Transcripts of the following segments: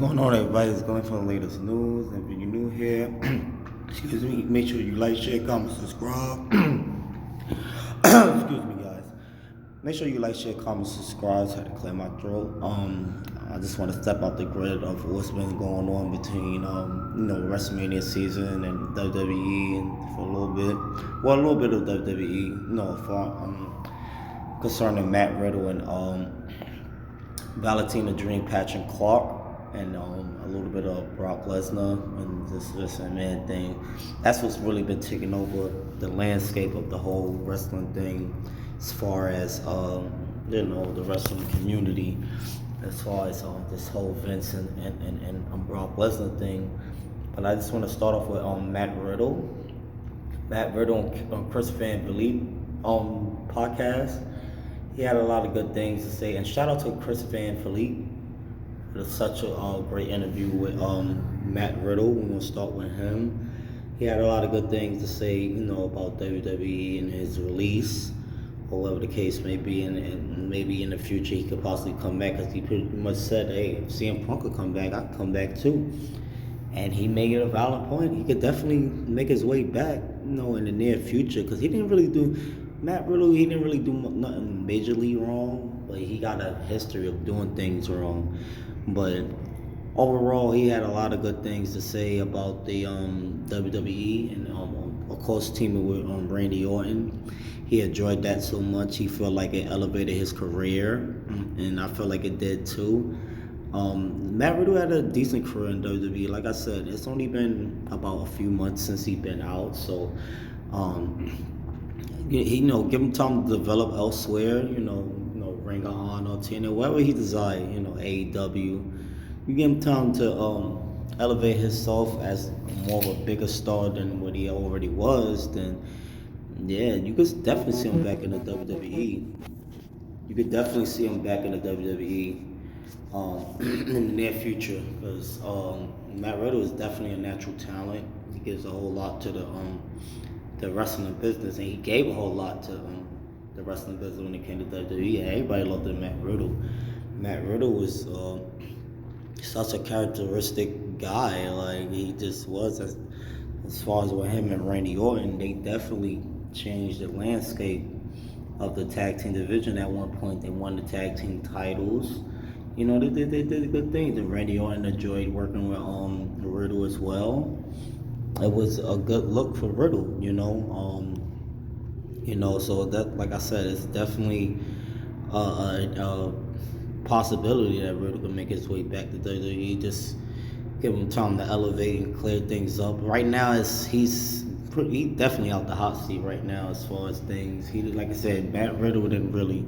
going on, everybody? It's going for the latest news. And if you're new here, excuse me, make sure you like, share, comment, subscribe. Excuse me, guys. Make sure you like, share, comment, subscribe. Had to clear my throat. I just want to step out the grid of what's been going on between, WrestleMania season and WWE, and for a little bit of WWE, concerning Matt Riddle and Valentina Dream, Patrick Clark, and a little bit of Brock Lesnar and this man thing. That's what's really been taking over the landscape of the whole wrestling thing, as far as the wrestling community, as far as this whole Vince and Brock Lesnar thing. But I just want to start off with Matt Riddle. Matt Riddle on Chris Van Vliet podcast. He had a lot of good things to say, and shout out to Chris Van Vliet. It was such a great interview with Matt Riddle. We're gonna start with him. He had a lot of good things to say, about WWE and his release, or whatever the case may be, and maybe in the future he could possibly come back, because he pretty much said, "Hey, if CM Punk could come back, I could come back too." And he made it a valid point. He could definitely make his way back, in the near future, because he didn't really do. Matt Riddle, he didn't really do nothing majorly wrong, but he got a history of doing things wrong. But overall, he had a lot of good things to say about the WWE, and of course teaming with Randy Orton. He enjoyed that so much. He felt like it elevated his career, and I felt like it did too. Matt Riddle had a decent career in WWE. Like I said, it's only been about a few months since he's been out, so give him time to develop elsewhere. Ring of Honor, TNA, whatever he desires. AEW. You give him time to elevate himself as more of a bigger star than what he already was. Then, yeah, you could definitely see him back in the WWE. You could definitely see him back in the WWE in the near future, because Matt Riddle is definitely a natural talent. He gives a whole lot to the wrestling business, and he gave a whole lot to the wrestling business when it came to WWE. Everybody loved Matt Riddle. Matt Riddle was such a characteristic guy. Like, he just was. As far as with him and Randy Orton, they definitely changed the landscape of the tag team division. At one point, they won the tag team titles. They did good things. And Randy Orton enjoyed working with Riddle as well. It was a good look for Riddle, so that, like I said, it's definitely a possibility that Riddle can make his way back to WWE. Just give him time to elevate and clear things up. Right now, he's definitely out the hot seat right now as far as things. Like I said, Matt Riddle didn't really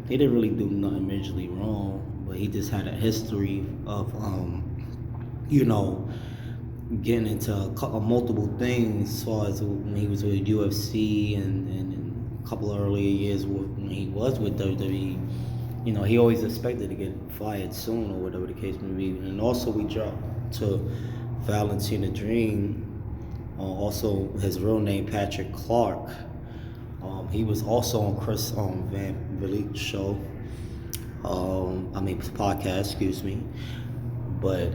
do nothing majorly wrong, but he just had a history of getting into multiple things, as far as when he was with UFC and a couple of earlier years when he was with WWE. He always expected to get fired soon, or whatever the case may be. And also, we dropped to Valentina Dream, also his real name Patrick Clark. He was also on Chris Van Vliet show. Podcast, excuse me. But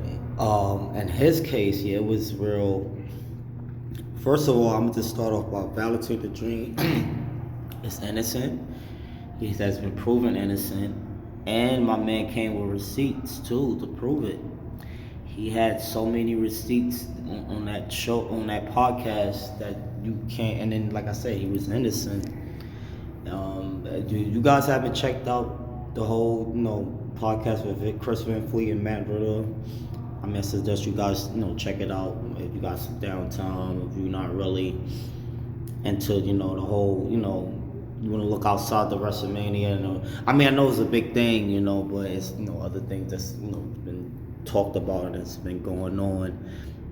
in his case, yeah, it was real. First of all, I'm gonna just start off by Valentina Dream is innocent. He has been proven innocent, and my man came with receipts too to prove it. He had so many receipts on that show, on that podcast, that you can't. And then, like I said, he was innocent. You guys haven't checked out the whole, podcast with Chris Van Vliet and Matt Riddle, I suggest you guys, check it out if you got some downtime, if you're not really into, the whole, you want to look outside the WrestleMania. I know it's a big thing, but it's, other things that's, been talked about that's been going on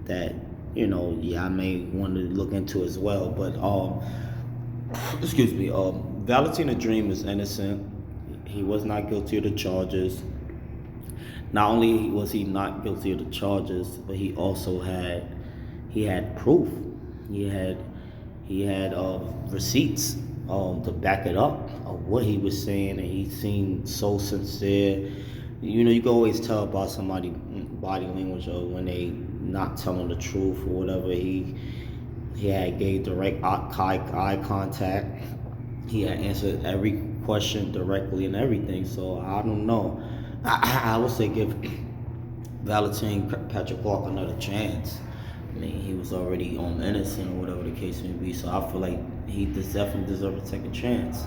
that, I may want to look into as well. But, excuse me, Valentina Dream is innocent. He was not guilty of the charges. Not only was he not guilty of the charges, but he also had proof. He had receipts to back it up of what he was saying, and he seemed so sincere. you can always tell about somebody body language or when they not telling the truth or whatever. He had gave direct eye contact. He had answered every question directly and everything. So I don't know. I would say give Valentine Patrick Clark another chance. I mean, he was already innocent or whatever the case may be. So I feel like he definitely deserves a second chance.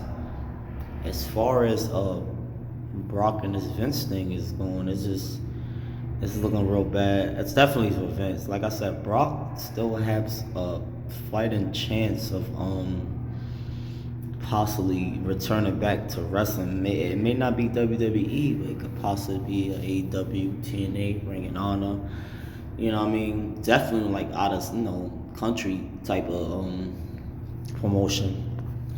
As far as Brock and this Vince thing is going, it's looking real bad. It's definitely for Vince. Like I said, Brock still has a fighting chance of possibly returning back to wrestling. It may not be WWE, but it could possibly be a AEW, TNA, Ring of Honor. You know what I mean? Definitely like out of country type of promotion,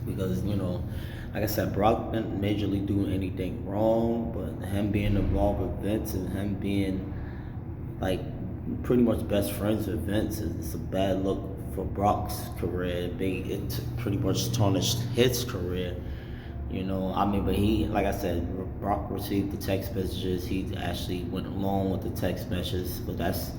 because like I said, Brock didn't majorly do anything wrong, but him being involved with Vince and him being like pretty much best friends with Vince, it's a bad look for Brock's career. It pretty much tarnished his career. I mean, but like I said, Brock received the text messages. He actually went along with the text messages, but that's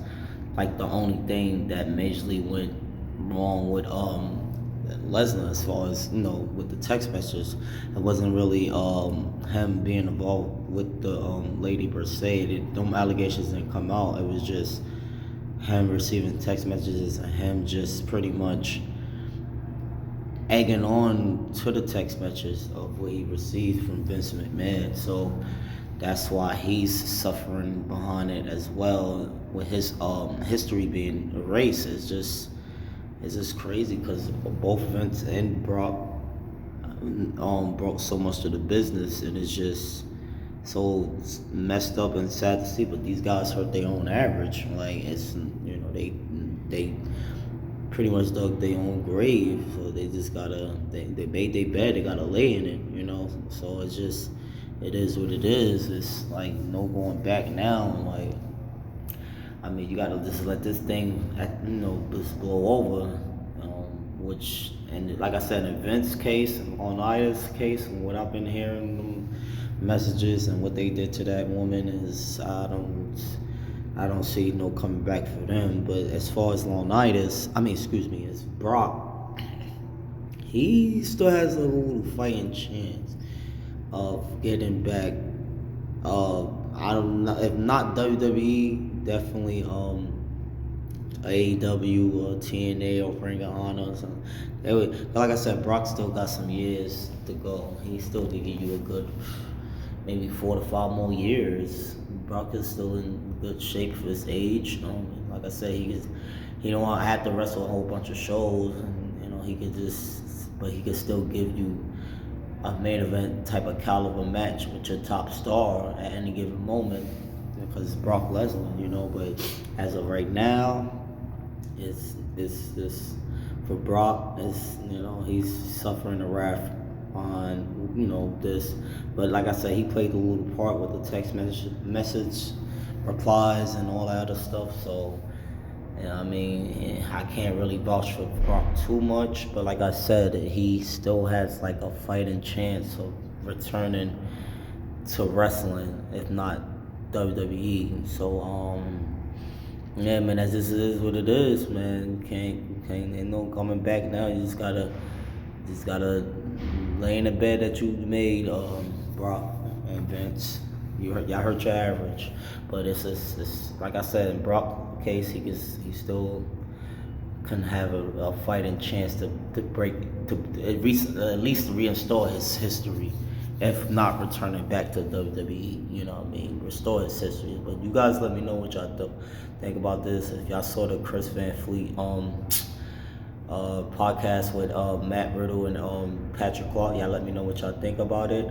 like the only thing that majorly went wrong with Lesnar, as far as with the text messages. It wasn't really him being involved with the lady per se. Them allegations didn't come out. It was just him receiving text messages and him just pretty much egging on to the text messages of what he received from Vince McMahon. So that's why he's suffering behind it as well, with his history being erased. It's just crazy, because both Vince and Brock brought so much to the business, and it's just so messed up and sad to see. But these guys hurt their own average. Like, it's they pretty much dug their own grave, so they just gotta they made their bed, they gotta lay in it. So it is what it is. It's like no going back now. Like, I mean, you gotta just let this thing, just blow over. And like I said, in Vince's case and on Ida's case, and what I've been hearing, them messages and what they did to that woman is, I don't see no coming back for them. But as far as as Brock, he still has a little fighting chance of getting back. I don't know, if not WWE, definitely AEW or TNA or Ring of Honor or something. Like I said, Brock still got some years to go. He still could give you a good maybe 4 to 5 more years. Brock is still in good shape for his age. Like I said, he don't have to wrestle a whole bunch of shows, and he could still give you a main event type of caliber match with your top star at any given moment, because it's Brock Lesnar. But as of right now, it's for Brock. He's suffering the wrath on this. But like I said, he played a little part with the text message replies and all that other stuff. So I mean, I can't really vouch for Brock too much, but like I said, he still has like a fighting chance of returning to wrestling, if not WWE. So yeah, man, that just is what it is, man. Ain't no coming back now. You just gotta lay in the bed that you made, Brock and Vince. Y'all hurt your average, but it's like I said, in Brock's case, he still can have a fighting chance to at least reinstall his history, if not returning back to WWE. You know what I mean? Restore his history. But you guys, let me know what y'all think about this. If y'all saw the Chris Van Vliet podcast with Matt Riddle and Patrick Clark, y'all let me know what y'all think about it.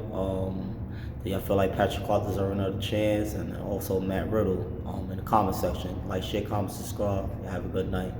Do y'all feel like Patrick Clark deserves another chance? And also Matt Riddle in the comment section. Like, share, comment, subscribe. Have a good night.